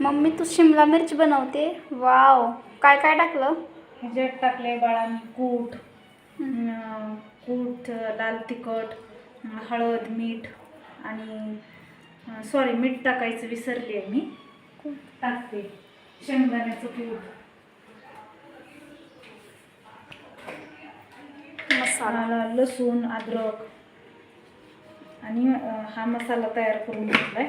Mummy तू शिमला मिर्च बनवते. Wow, काय काय टाकलं? ह्याच्यात टाकले बाळा कूट, कूट, लाल तिखट, हळद, मीठ आणि सॉरी मीठ टाकायचं विसरले मी. टाकते शेंगदाण्याचं कूट, मसाला, लसूण, अद्रक आणि हा मसाला तयार करून घेतलाय.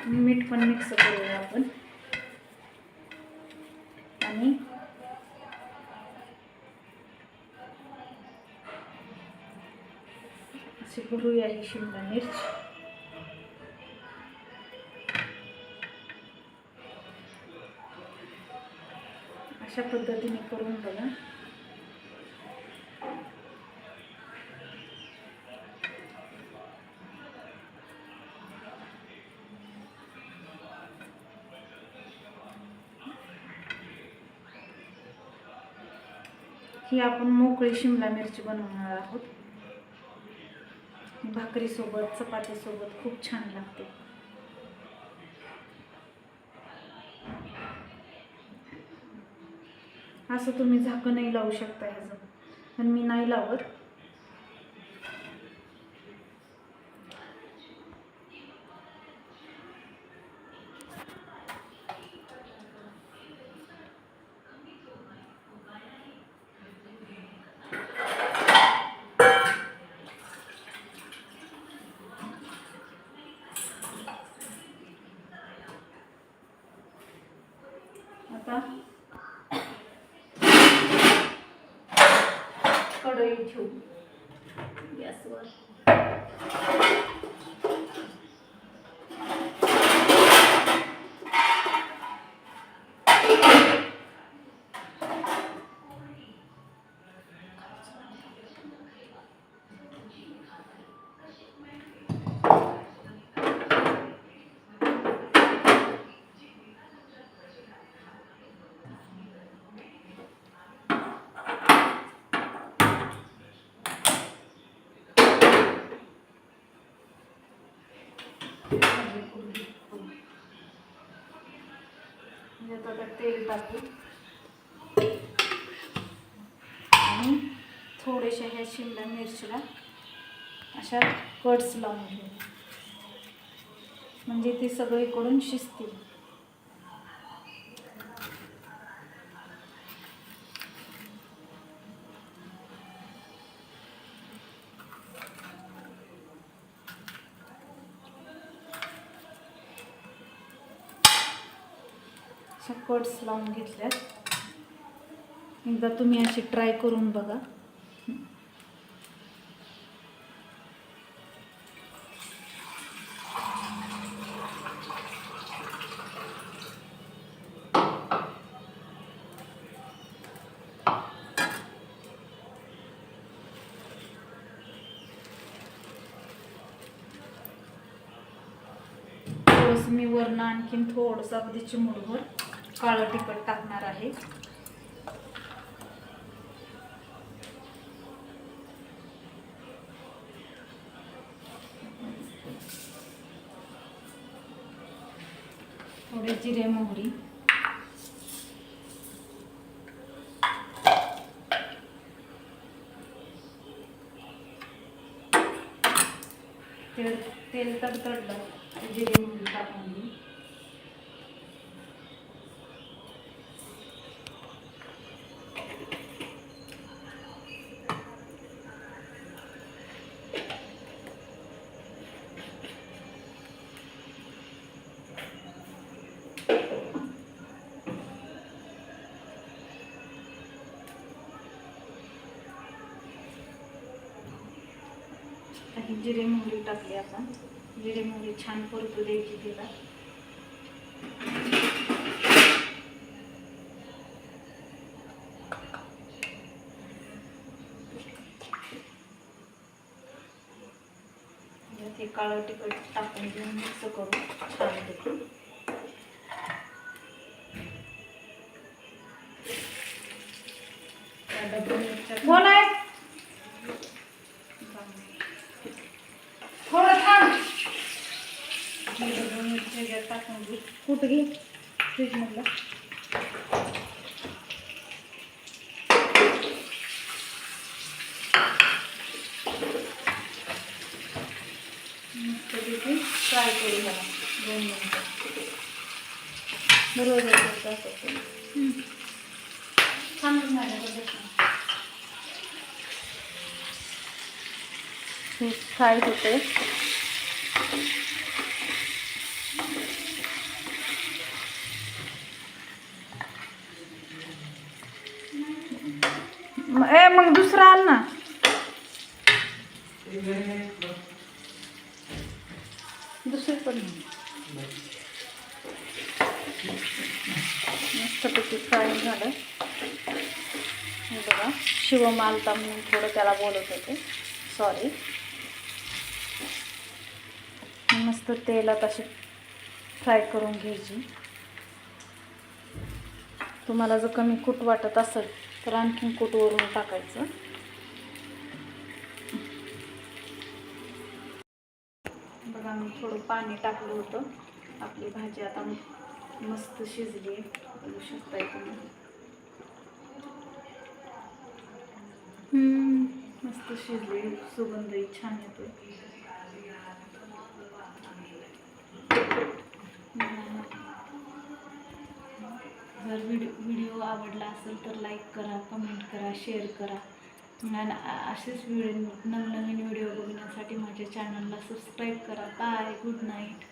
मीठ पण मिक्स करूया आपण आणि अशी भरूया ही शिमला मिर्च. अशा पद्धतीने करून बघा. ही आपण मोकळी शिमला मिरची बनवणार आहोत. भाकरीसोबत, चपातीसोबत खूप छान लागते. असं तुम्ही झाकणही लावू शकता ह्याचं, पण मी नाही लावत. आता कढई ठेवू गॅसवर. आता तेल टाकू आणि थोडेशा ह्या शिमला मिरचीला अशा कट्स लावून घेऊ, म्हणजे ते सगळीकडून शिजतील. कट्स लावून घेतल्यात. एकदा तुम्ही अशी ट्राय करून बघा. थोडंसं मी वरनं आणखीन थोडंसं अगदी चिमूटभर काळं तिखट टाकणार आहे. थोडे जिरे मोहरी, तेल तडतडलं जिरे मोहरी टाकून घेऊ. जिरे मोहरी टाकली आपण. जिरे मोहरी छान परतू द्यायची तिला. हे काळं तिखट टाकून घेऊन मिक्स करू छान. कोण आहे? थोडं थांब. टाकून घे. कुठं घे फ्रीजमधलं. मस्तपैकी फ्राय करू घ्या 2 मिनिटं. बरोबर छान फ्राय होते. मग दुसरा आण ना. दुसरी पण मस्तपैकी फ्राय झालं. हे बघा शिवम आलता म्हणून थोडं त्याला बोलत होते, सॉरी. मस्त तेलात अशी फ्राय करून घ्यायची. तुम्हाला जर कमी कूट वाटत असेल तर आणखीन कूट वरून टाकायचं. बघा मी थोडं पाणी टाकलं होतं. आपली भाजी आता मस्त शिजली, बघू शकताय तुम्ही. मस्त शिजली, सुगंधही छान येतो. जर व्हिडिओ आवडला असेल तर लाईक करा, कमेंट करा, शेअर करा. आणि असेच नवनवीन व्हिडिओ बघण्यासाठी माझ्या चॅनलला सबस्क्राईब करा. Bye, good night.